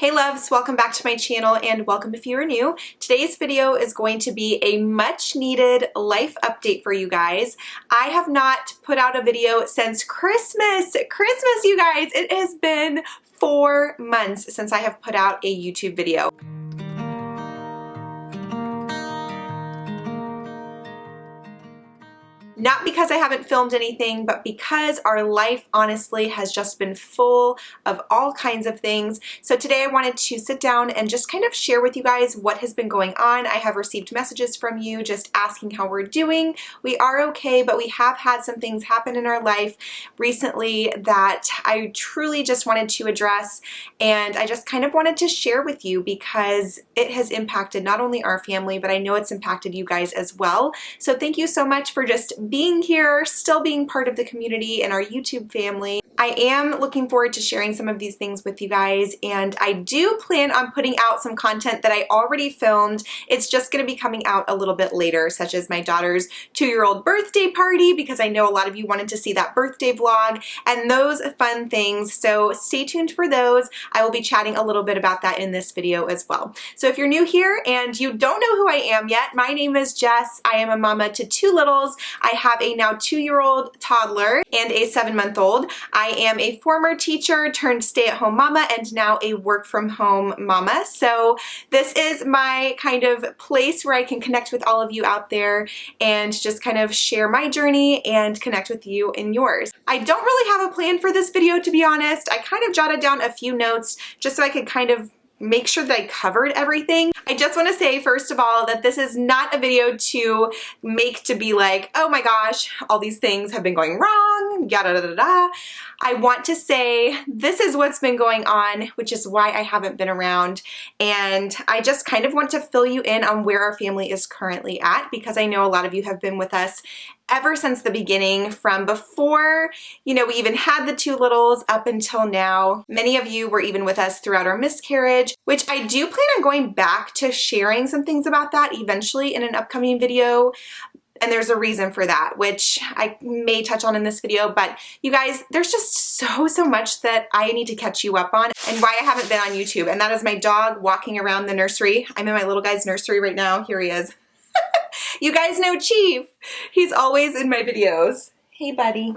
Hey loves, welcome back to my channel and welcome if you are new. Today's video is going to be a much needed life update for you guys. I have not put out a video since Christmas, you guys. It has been 4 months since I have put out a YouTube video. Not because I haven't filmed anything, but because our life honestly has just been full of all kinds of things. So today I wanted to sit down and just kind of share with you guys what has been going on. I have received messages from you just asking how we're doing. We are okay, but we have had some things happen in our life recently that I truly just wanted to address, and I just kind of wanted to share with you because it has impacted not only our family, but I know it's impacted you guys as well. So thank you so much for just being here, still being part of the community and our YouTube family. I am looking forward to sharing some of these things with you guys, and I do plan on putting out some content that I already filmed. It's just going to be coming out a little bit later, such as my daughter's 2-year-old birthday party, because I know a lot of you wanted to see that birthday vlog and those fun things. So stay tuned for those. I will be chatting a little bit about that in this video as well. So if you're new here and you don't know who I am yet, my name is Jess. I am a mama to 2 littles. I have a now 2-year-old toddler and a 7-month-old. I am a former teacher turned stay-at-home mama and now a work-from-home mama. So this is my kind of place where I can connect with all of you out there and just kind of share my journey and connect with you in yours. I don't really have a plan for this video, to be honest. I kind of jotted down a few notes just so I could kind of make sure that I covered everything. I just want to say, first of all, that this is not a video to make to be like, oh my gosh, all these things have been going wrong, yada da da da. I want to say this is what's been going on, which is why I haven't been around. And I just kind of want to fill you in on where our family is currently at, because I know a lot of you have been with us ever since the beginning, from before, we even had the 2 littles up until now. Many of you were even with us throughout our miscarriage, which I do plan on going back to sharing some things about that eventually in an upcoming video. And there's a reason for that, which I may touch on in this video. But you guys, there's just so much that I need to catch you up on and why I haven't been on YouTube. And that is my dog walking around the nursery. I'm in my little guy's nursery right now. Here he is. You guys know Chief. He's always in my videos. Hey, buddy.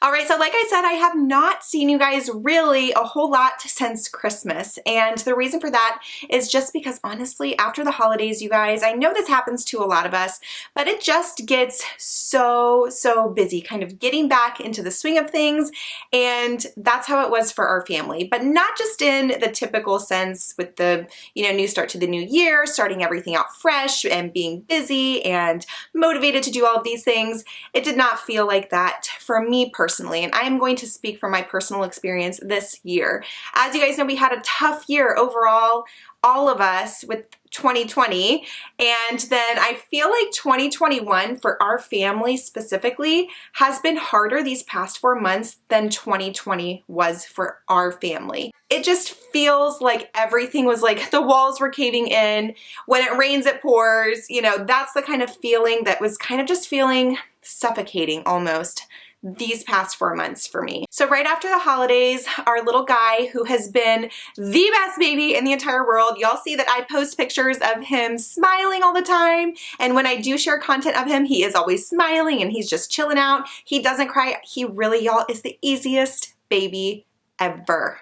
All right, so like I said, I have not seen you guys really a whole lot since Christmas. And the reason for that is just because honestly, after the holidays, you guys, I know this happens to a lot of us, but it just gets so busy kind of getting back into the swing of things. And that's how it was for our family, but not just in the typical sense with the, new start to the new year, starting everything out fresh and being busy and motivated to do all of these things. It did not feel like that for me personally. And I am going to speak from my personal experience this year. As you guys know, we had a tough year overall, all of us, with 2020. And then I feel like 2021 for our family specifically has been harder these past 4 months than 2020 was for our family. It just feels like everything was like the walls were caving in. When it rains, it pours. That's the kind of feeling that was kind of just feeling suffocating almost these past 4 months for me. So right after the holidays, our little guy, who has been the best baby in the entire world, y'all see that I post pictures of him smiling all the time. And when I do share content of him, he is always smiling and he's just chilling out. He doesn't cry. He really, y'all, is the easiest baby ever.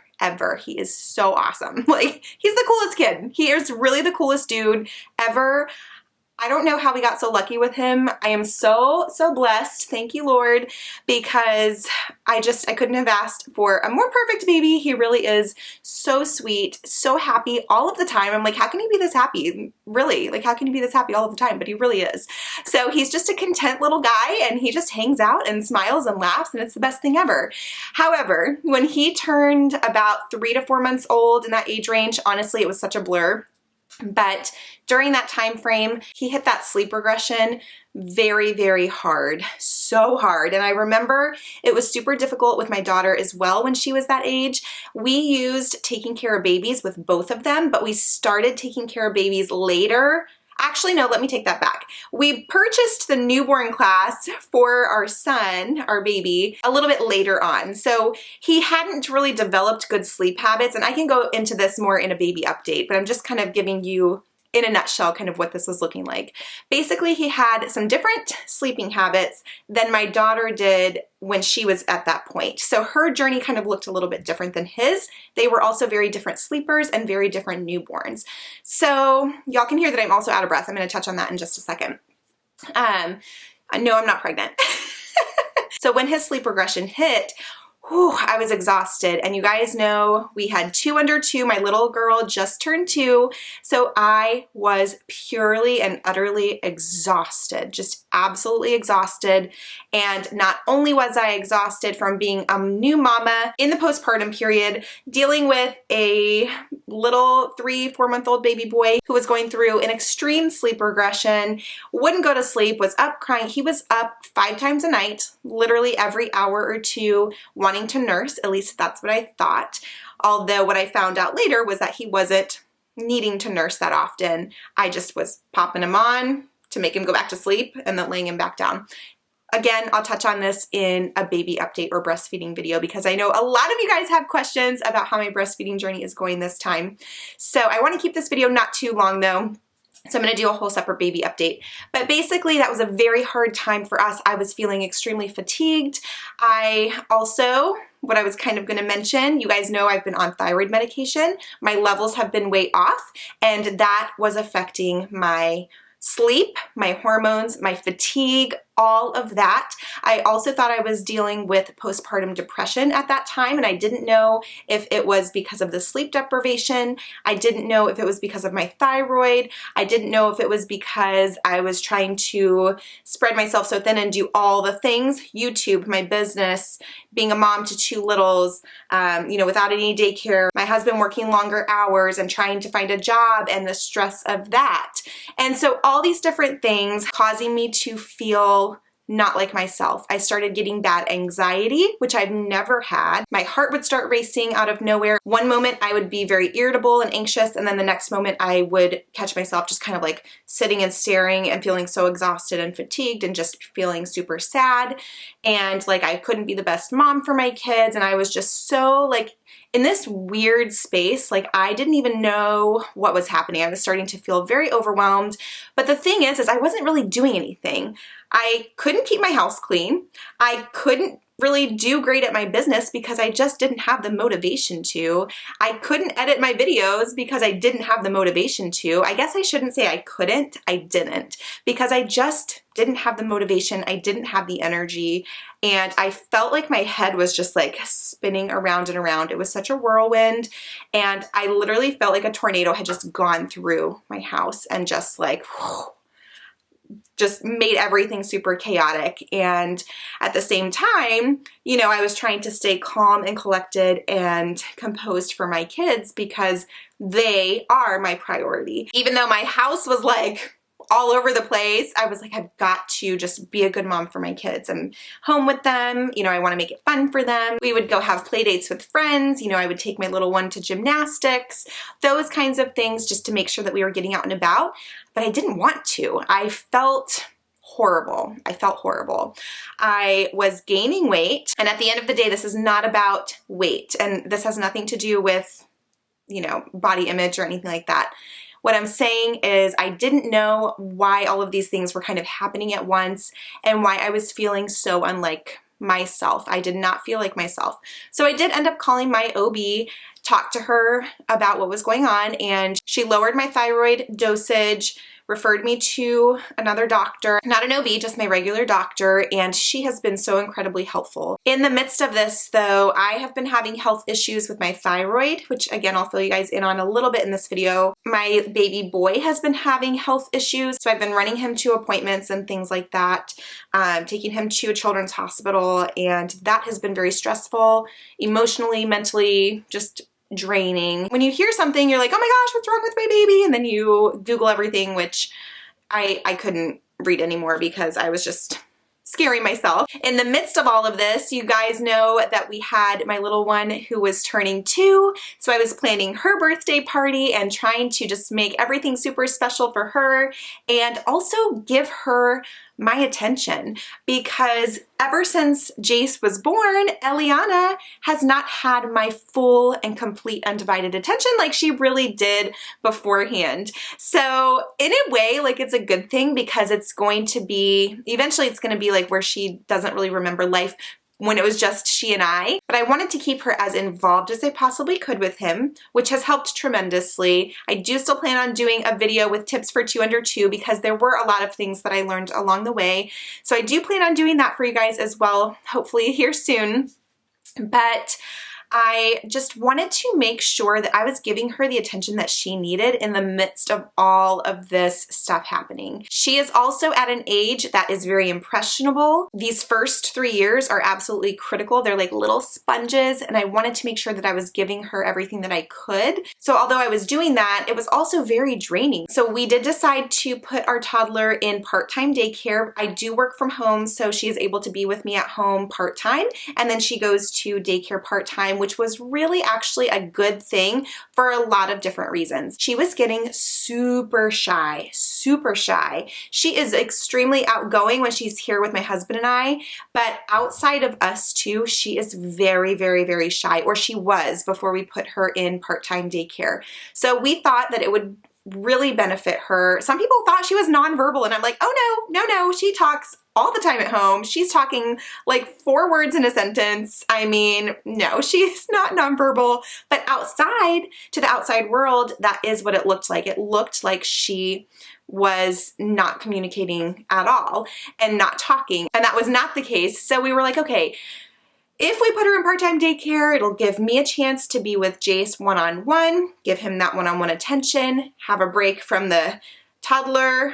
He is so awesome. Like, he's the coolest kid. He is really the coolest dude ever. I don't know how we got so lucky with him. I am so blessed. Thank you, Lord, because I couldn't have asked for a more perfect baby. He really is so sweet, so happy all of the time. I'm like, how can he be this happy? Really? Like, how can he be this happy all of the time? But he really is. So he's just a content little guy, and he just hangs out and smiles and laughs, and it's the best thing ever. However, when he turned about 3 to 4 months old, in that age range, honestly, it was such a blur. But during that time frame, he hit that sleep regression very hard, so hard. And I remember it was super difficult with my daughter as well when she was that age. We used taking care of babies with both of them, but we started taking care of babies later Actually, no, let me take that back. We purchased the newborn class for our son, our baby, a little bit later on. So he hadn't really developed good sleep habits, and I can go into this more in a baby update, but I'm just kind of giving you in a nutshell kind of what this was looking like. Basically, he had some different sleeping habits than my daughter did when she was at that point. So her journey kind of looked a little bit different than his. They were also very different sleepers and very different newborns. So y'all can hear that I'm also out of breath. I'm going to touch on that in just a second. No, I'm not pregnant. So when his sleep regression hit, I was exhausted, and you guys know we had 2 under 2. My little girl just turned 2, so I was purely and utterly exhausted, just absolutely exhausted. And not only was I exhausted from being a new mama in the postpartum period, dealing with a little 3-4-month-old baby boy who was going through an extreme sleep regression, wouldn't go to sleep, was up crying. He was up 5 times a night, literally every hour or two, wanting to nurse. At least that's what I thought. Although what I found out later was that he wasn't needing to nurse that often. I just was popping him on to make him go back to sleep and then laying him back down. Again, I'll touch on this in a baby update or breastfeeding video because I know a lot of you guys have questions about how my breastfeeding journey is going this time. So I want to keep this video not too long though. So I'm going to do a whole separate baby update. But basically that was a very hard time for us. I was feeling extremely fatigued. I also, what I was kind of going to mention, you guys know I've been on thyroid medication. My levels have been way off, and that was affecting my sleep, my hormones, my fatigue, all of that. I also thought I was dealing with postpartum depression at that time, and I didn't know if it was because of the sleep deprivation. I didn't know if it was because of my thyroid. I didn't know if it was because I was trying to spread myself so thin and do all the things, YouTube, my business, being a mom to 2 littles, without any daycare, my husband working longer hours and trying to find a job and the stress of that. And so all these different things causing me to feel not like myself. I started getting bad anxiety, which I've never had. My heart would start racing out of nowhere. One moment I would be very irritable and anxious, and then the next moment I would catch myself just kind of like sitting and staring and feeling so exhausted and fatigued and just feeling super sad. And like I couldn't be the best mom for my kids, and I was just so like in this weird space, like I didn't even know what was happening. I was starting to feel very overwhelmed. But the thing is I wasn't really doing anything. I couldn't keep my house clean. I couldn't really do great at my business because I just didn't have the motivation to. I couldn't edit my videos because I didn't have the motivation to. I guess I shouldn't say I couldn't, I didn't, because I just didn't have the motivation. I didn't have the energy, and I felt like my head was just like spinning around and around. It was such a whirlwind, and I literally felt like a tornado had just gone through my house and just like just made everything super chaotic. And at the same time, I was trying to stay calm and collected and composed for my kids because they are my priority. Even though my house was like all over the place, I was like, I've got to just be a good mom for my kids. I'm home with them. I want to make it fun for them. We would go have play dates with friends. I would take my little one to gymnastics, those kinds of things just to make sure that we were getting out and about. But I didn't want to. I felt horrible. I was gaining weight. And at the end of the day, this is not about weight. And this has nothing to do with, body image or anything like that. What I'm saying is I didn't know why all of these things were kind of happening at once and why I was feeling so unlike myself. I did not feel like myself. So I did end up calling my OB, talked to her about what was going on, and she lowered my thyroid dosage, referred me to another doctor, not an OB, just my regular doctor, and she has been so incredibly helpful. In the midst of this, though, I have been having health issues with my thyroid, which again, I'll fill you guys in on a little bit in this video. My baby boy has been having health issues, so I've been running him to appointments and things like that, taking him to a children's hospital, and that has been very stressful, emotionally, mentally, just draining. When you hear something, you're like, oh my gosh, what's wrong with my baby? And then you Google everything, which I couldn't read anymore because I was just scaring myself. In the midst of all of this, you guys know that we had my little one who was turning 2, so I was planning her birthday party and trying to just make everything super special for her and also give her my attention, because ever since Jace was born, Eliana has not had my full and complete undivided attention like she really did beforehand. So in a way, like, it's a good thing, because it's going to be, eventually it's going to be like where she doesn't really remember life when it was just she and I, but I wanted to keep her as involved as I possibly could with him, which has helped tremendously. I do still plan on doing a video with tips for 2 under 2, because there were a lot of things that I learned along the way. So I do plan on doing that for you guys as well, hopefully here soon. But I just wanted to make sure that I was giving her the attention that she needed in the midst of all of this stuff happening. She is also at an age that is very impressionable. These first 3 years are absolutely critical. They're like little sponges, and I wanted to make sure that I was giving her everything that I could. So although I was doing that, it was also very draining. So we did decide to put our toddler in part-time daycare. I do work from home, so she is able to be with me at home part-time, and then she goes to daycare part-time, which was really actually a good thing for a lot of different reasons. She was getting super shy, super shy. She is extremely outgoing when she's here with my husband and I, but outside of us two, she is very, very, very shy, or she was before we put her in part-time daycare. So we thought that it would really benefit her. Some people thought she was nonverbal, and I'm like, oh no, she talks all the time at home. She's talking like 4 words in a sentence. I mean, no, she's not nonverbal, but outside, to the outside world, that is what it looked like. It looked like she was not communicating at all and not talking, and that was not the case. So we were like, okay, if we put her in part-time daycare, it'll give me a chance to be with Jace one-on-one, give him that one-on-one attention, have a break from the toddler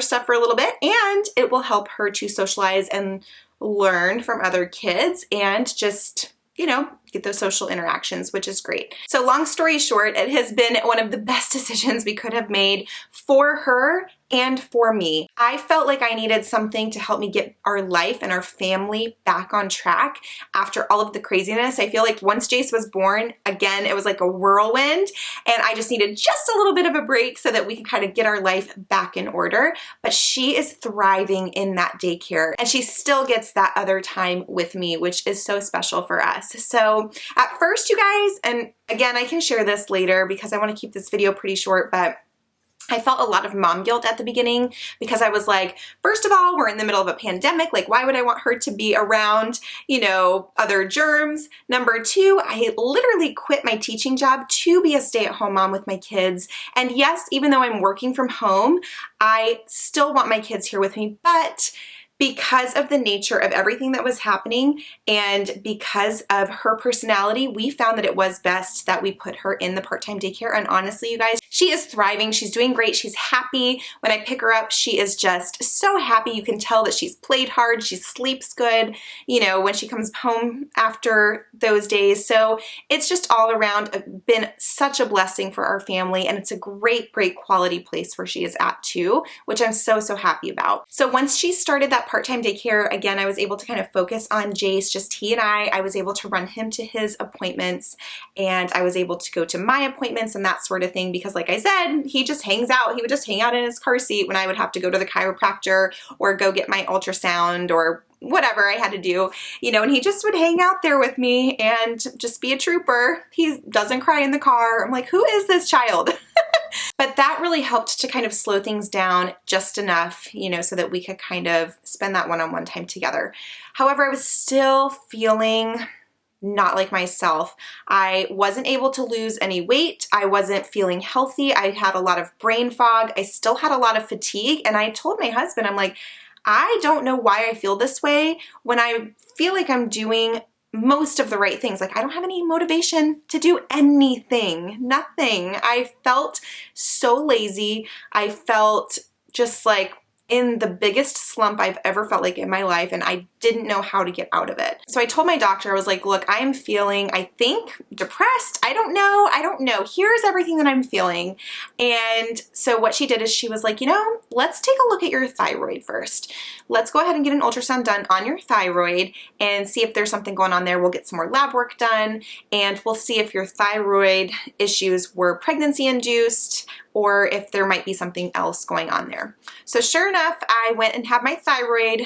stuff for a little bit, and it will help her to socialize and learn from other kids and just, you know, get those social interactions, which is great. So long story short, it has been one of the best decisions we could have made for her and for me. I felt like I needed something to help me get our life and our family back on track after all of the craziness. I feel like once Jace was born, again, it was like a whirlwind, and I just needed just a little bit of a break so that we could kind of get our life back in order. But she is thriving in that daycare, and she still gets that other time with me, which is so special for us. So at first, you guys, and again, I can share this later because I want to keep this video pretty short, but I felt a lot of mom guilt at the beginning, because I was like, first of all, we're in the middle of a pandemic. Like, why would I want her to be around, you know, other germs? Number 2, I literally quit my teaching job to be a stay-at-home mom with my kids. And yes, even though I'm working from home, I still want my kids here with me, but because of the nature of everything that was happening and because of her personality, we found that it was best that we put her in the part-time daycare. And honestly, you guys, she is thriving. She's doing great. She's happy. When I pick her up, she is just so happy. You can tell that she's played hard. She sleeps good, you know, when she comes home after those days. So it's just all around been such a blessing for our family. And it's a great, great quality place where she is at too, which I'm so, so happy about. So once she started that part-time daycare, again, I was able to kind of focus on Jace, just he and I was able to run him to his appointments, and I was able to go to my appointments and that sort of thing, because like I said, he just hangs out. He would just hang out in his car seat when I would have to go to the chiropractor or go get my ultrasound or whatever I had to do, you know, and he just would hang out there with me and just be a trooper. He doesn't cry in the car. I'm like, who is this child? But that really helped to kind of slow things down just enough, you know, so that we could kind of spend that one-on-one time together. However, I was still feeling not like myself. I wasn't able to lose any weight. I wasn't feeling healthy. I had a lot of brain fog. I still had a lot of fatigue. And I told my husband, I'm like, I don't know why I feel this way when I feel like I'm doing most of the right things. Like, I don't have any motivation to do anything, nothing. I felt so lazy. I felt just like in the biggest slump I've ever felt like in my life, and I didn't know how to get out of it. So I told my doctor, I was like, look, I am feeling, I think, depressed. I don't know. Here's everything that I'm feeling. And so what she did is she was like, let's take a look at your thyroid first. Let's go ahead and get an ultrasound done on your thyroid and see if there's something going on there. We'll get some more lab work done, and we'll see if your thyroid issues were pregnancy induced or if there might be something else going on there. So sure enough, I went and had my thyroid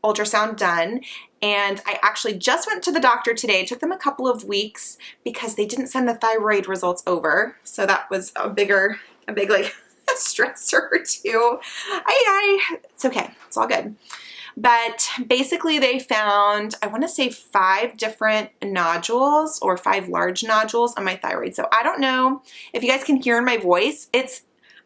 ultrasound done, and I actually just went to the doctor today. It took them a couple of weeks because they didn't send the thyroid results over. So that was a big like stressor too. It's okay. It's all good. But basically they found, I want to say 5 different nodules or 5 large nodules on my thyroid. So I don't know if you guys can hear in my voice.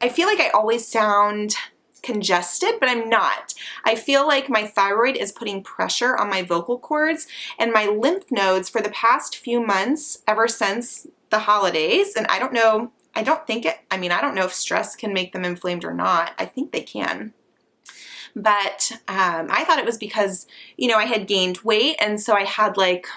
I feel like I always sound congested, but I'm not. I feel like my thyroid is putting pressure on my vocal cords and my lymph nodes for the past few months, ever since the holidays. And I don't know if stress can make them inflamed or not. I think they can. But I thought it was because, I had gained weight, and so I had like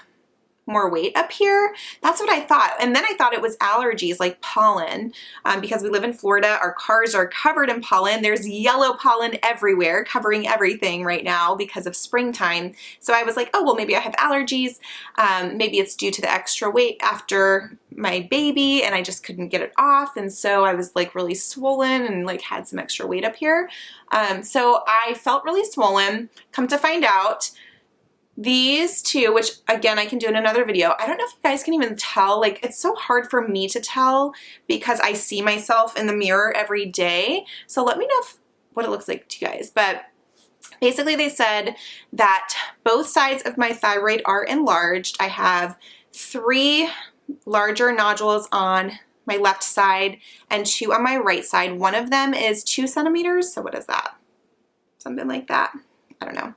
more weight up here. That's what I thought. And then I thought it was allergies like pollen, because we live in Florida. Our cars are covered in pollen. There's yellow pollen everywhere, covering everything right now because of springtime. So I was like, oh, well, maybe I have allergies. Maybe it's due to the extra weight after my baby and I just couldn't get it off. And so I was like really swollen and like had some extra weight up here. So I felt really swollen. Come to find out, these two, which again, I can do in another video. I don't know if you guys can even tell, like it's so hard for me to tell because I see myself in the mirror every day. So let me know what it looks like to you guys. But basically they said that both sides of my thyroid are enlarged. I have 3 larger nodules on my left side and 2 on my right side. One of them is 2 centimeters. So what is that? Something like that. I don't know.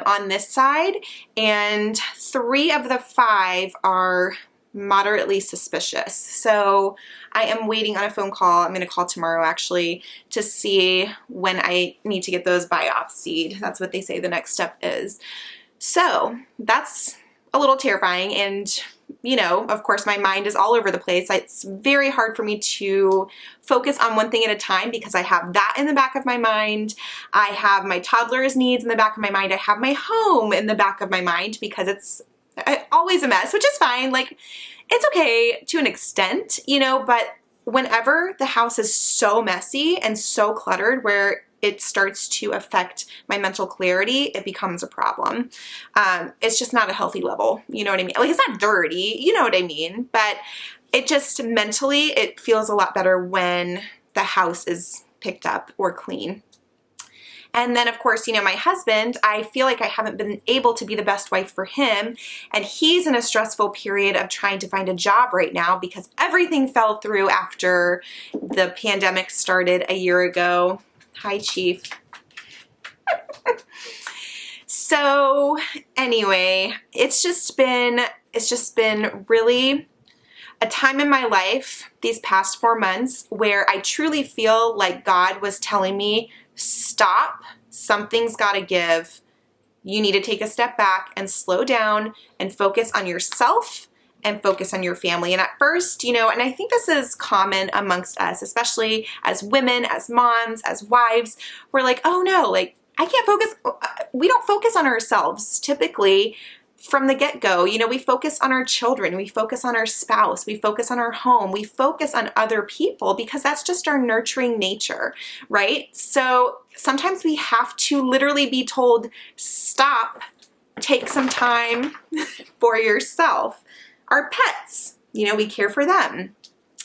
On this side, and 3 of the 5 are moderately suspicious. So I am waiting on a phone call. I'm going to call tomorrow actually to see when I need to get those biopsied. That's what they say the next step is. So that's a little terrifying, and of course my mind is all over the place. It's very hard for me to focus on one thing at a time because I have that in the back of my mind. I have my toddler's needs in the back of my mind. I have my home in the back of my mind because it's always a mess, which is fine. Like, it's okay to an extent, but whenever the house is so messy and so cluttered where it starts to affect my mental clarity, it becomes a problem. It's just not a healthy level. You know what I mean? Like, it's not dirty, you know what I mean? But it just mentally, it feels a lot better when the house is picked up or clean. And then of course, my husband, I feel like I haven't been able to be the best wife for him. And he's in a stressful period of trying to find a job right now because everything fell through after the pandemic started a year ago. Hi, Chief. So anyway, it's just been really a time in my life these past 4 months where I truly feel like God was telling me, stop, something's got to give. You need to take a step back and slow down and focus on yourself and focus on your family. And at first, and I think this is common amongst us, especially as women, as moms, as wives, we're like, oh no, like I can't focus. We don't focus on ourselves typically from the get-go. We focus on our children, we focus on our spouse, we focus on our home, we focus on other people because that's just our nurturing nature, right? So sometimes we have to literally be told, stop, take some time for yourself. Our pets, we care for them.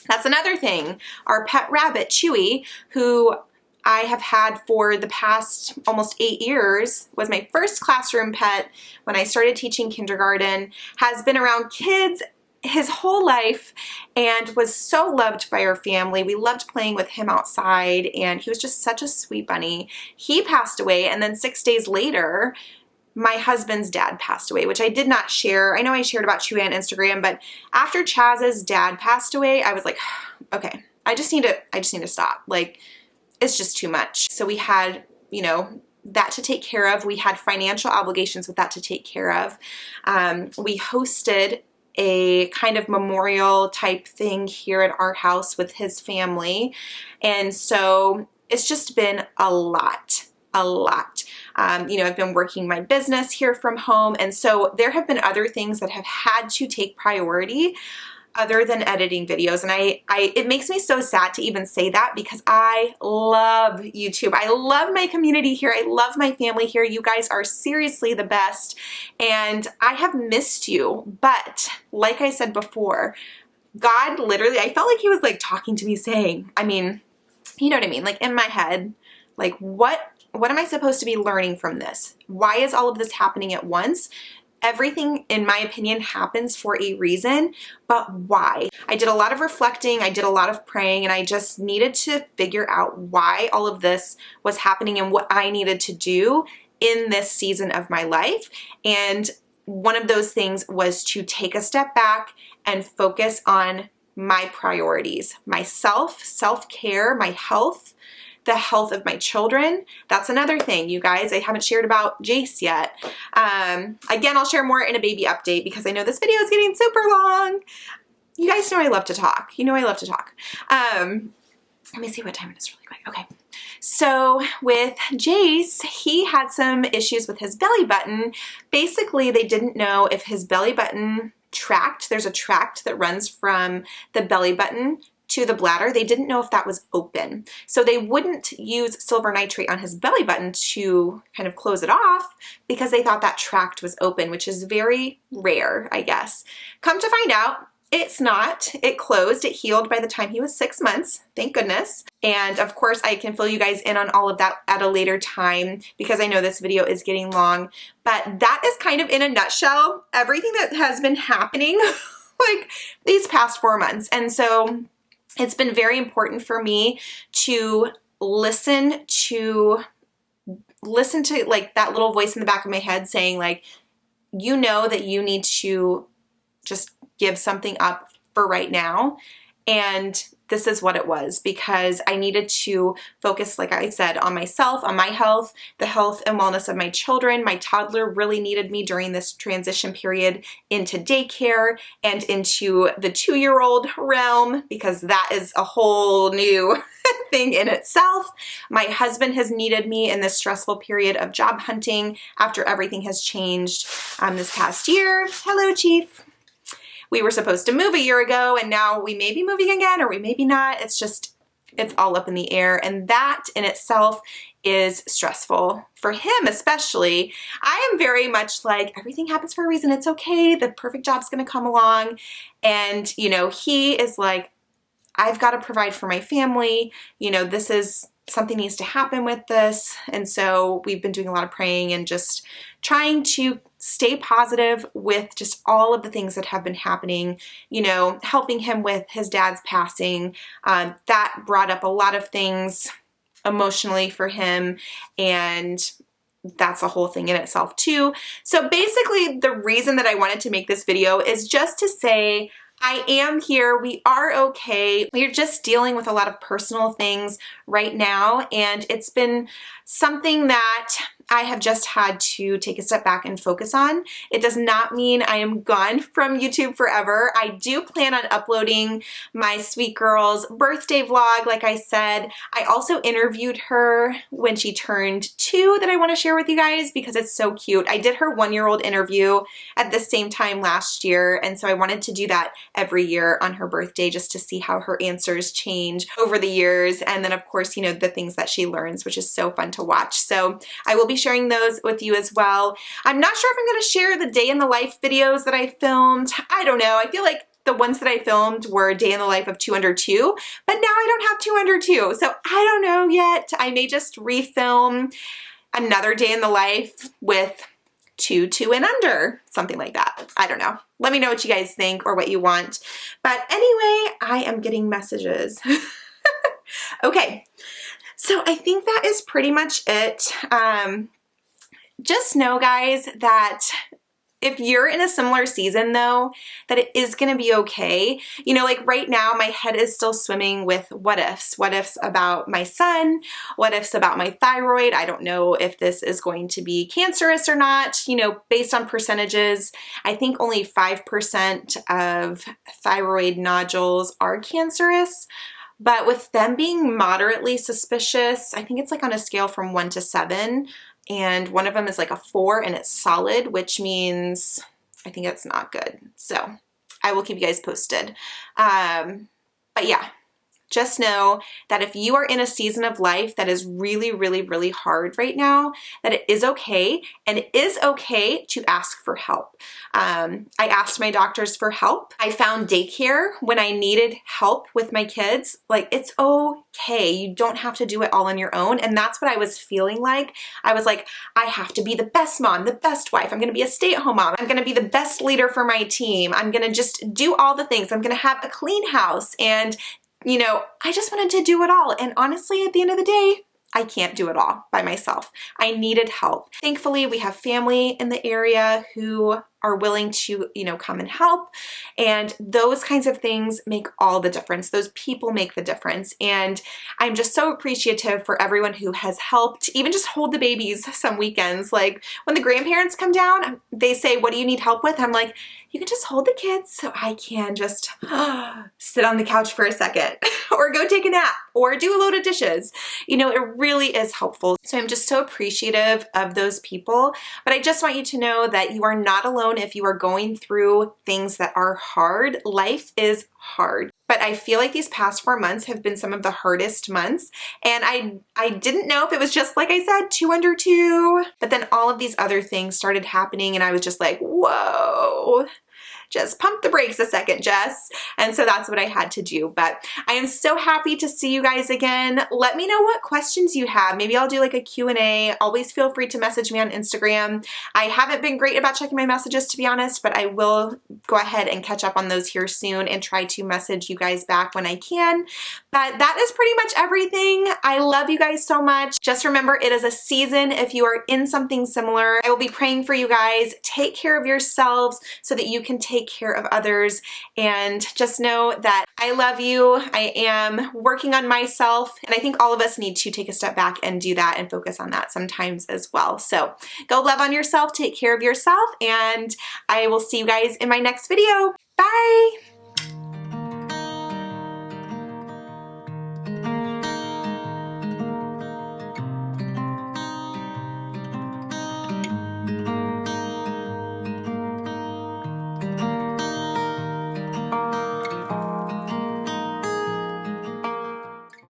That's another thing. Our pet rabbit, Chewy, who I have had for the past almost 8 years, was my first classroom pet when I started teaching kindergarten, has been around kids his whole life and was so loved by our family. We loved playing with him outside, and he was just such a sweet bunny. He passed away, and then 6 days later, my husband's dad passed away, which I did not share. I know I shared about Chewy on Instagram, but after Chaz's dad passed away, I was like, okay, I just need to stop. Like, it's just too much. So we had that to take care of. We had financial obligations with that to take care of. We hosted a kind of memorial type thing here at our house with his family. And so it's just been a lot. I've been working my business here from home. And so there have been other things that have had to take priority other than editing videos. And it makes me so sad to even say that, because I love YouTube. I love my community here. I love my family here. You guys are seriously the best. And I have missed you. But like I said before, God literally, I felt like he was like talking to me saying, I mean, you know what I mean? Like in my head, like what am I supposed to be learning from this? Why is all of this happening at once? Everything, in my opinion, happens for a reason, but why? I did a lot of reflecting, I did a lot of praying, and I just needed to figure out why all of this was happening and what I needed to do in this season of my life. And one of those things was to take a step back and focus on my priorities, myself, self-care, my health, the health of my children. That's another thing, you guys. I haven't shared about Jess yet. Again, I'll share more in a baby update because I know this video is getting super long. You guys know I love to talk. You know I love to talk. Let me see what time it is really quick. Okay. So with Jess, he had some issues with his belly button. Basically, they didn't know if his belly button tract, there's a tract that runs from the belly button to the bladder. They didn't know if that was open. So they wouldn't use silver nitrate on his belly button to kind of close it off because they thought that tract was open, which is very rare, I guess. Come to find out, it's not. It closed. It healed by the time he was 6 months. Thank goodness. And of course, I can fill you guys in on all of that at a later time because I know this video is getting long. But that is kind of in a nutshell everything that has been happening like these past 4 months. And so it's been very important for me to listen to like that little voice in the back of my head saying like, you know that you need to just give something up for right now. And this is what it was, because I needed to focus, like I said, on myself, on my health, the health and wellness of my children. My toddler really needed me during this transition period into daycare and into the 2-year-old realm, because that is a whole new thing in itself. My husband has needed me in this stressful period of job hunting after everything has changed this past year. Hello, Chief. We were supposed to move a year ago and now we may be moving again or we may be not. It's all up in the air. And that in itself is stressful for him, especially. I am very much like, everything happens for a reason. It's okay. The perfect job's going to come along. And, he is like, I've got to provide for my family. Something needs to happen with this. And so we've been doing a lot of praying and just trying to stay positive with just all of the things that have been happening, helping him with his dad's passing. That brought up a lot of things emotionally for him, and that's a whole thing in itself too. So basically the reason that I wanted to make this video is just to say, I am here. We are okay. We're just dealing with a lot of personal things right now, and it's been something that I have just had to take a step back and focus on. It does not mean I am gone from YouTube forever. I do plan on uploading my sweet girl's birthday vlog, like I said. I also interviewed her when she turned 2 that I want to share with you guys because it's so cute. I did her 1-year-old interview at the same time last year, and so I wanted to do that every year on her birthday just to see how her answers change over the years. And then of course, the things that she learns, which is so fun to watch. So I will be sharing those with you as well. I'm not sure if I'm going to share the day in the life videos that I filmed. I don't know. I feel like the ones that I filmed were day in the life of 2 under 2, but now I don't have 2 under 2. So I don't know yet. I may just refilm another day in the life with 2 and under, something like that. I don't know. Let me know what you guys think or what you want. But anyway, I am getting messages. Okay, so I think that is pretty much it. Just know, guys, that If you're in a similar season though, that it is gonna be okay. You know, like right now my head is still swimming with what ifs. What ifs about my son, what ifs about my thyroid. I don't know if this is going to be cancerous or not. You know, based on percentages, I think only 5% of thyroid nodules are cancerous. But with them being moderately suspicious, I think it's like on a scale from 1 to 7, and one of them is like a 4 and it's solid, which means I think it's not good. So I will keep you guys posted. But yeah, just know that if you are in a season of life that is really, really, really hard right now, that it is okay, and it is okay to ask for help. I asked my doctors for help. I found daycare when I needed help with my kids. Like, it's okay. You don't have to do it all on your own. And that's what I was feeling like. I was like, I have to be the best mom, the best wife. I'm going to be a stay-at-home mom. I'm going to be the best leader for my team. I'm going to just do all the things. I'm going to have a clean house. And you know, I just wanted to do it all. And honestly, at the end of the day, I can't do it all by myself. I needed help. Thankfully, we have family in the area who are willing to, you know, come and help. And those kinds of things make all the difference. Those people make the difference. And I'm just so appreciative for everyone who has helped, even just hold the babies some weekends. Like when the grandparents come down, they say, what do you need help with? I'm like, you can just hold the kids so I can just sit on the couch for a second or go take a nap or do a load of dishes. You know, it really is helpful. So I'm just so appreciative of those people. But I just want you to know that you are not alone if you are going through things that are hard. Life is hard. But I feel like these past 4 months have been some of the hardest months. And I didn't know if it was just, like I said, 2 under 2. But then all of these other things started happening and I was just like, whoa. Just pump the brakes a second, Jess. And so that's what I had to do. But I am so happy to see you guys again. Let me know what questions you have. Maybe I'll do like a Q&A. Always feel free to message me on Instagram. I haven't been great about checking my messages, to be honest, but I will go ahead and catch up on those here soon and try to message you guys back when I can. But that is pretty much everything. I love you guys so much. Just remember, it is a season if you are in something similar. I will be praying for you guys. Take care of yourselves so that you can take care of others, and just know that I love you. I am working on myself, and I think all of us need to take a step back and do that and focus on that sometimes as well. So go love on yourself, take care of yourself, and I will see you guys in my next video. Bye!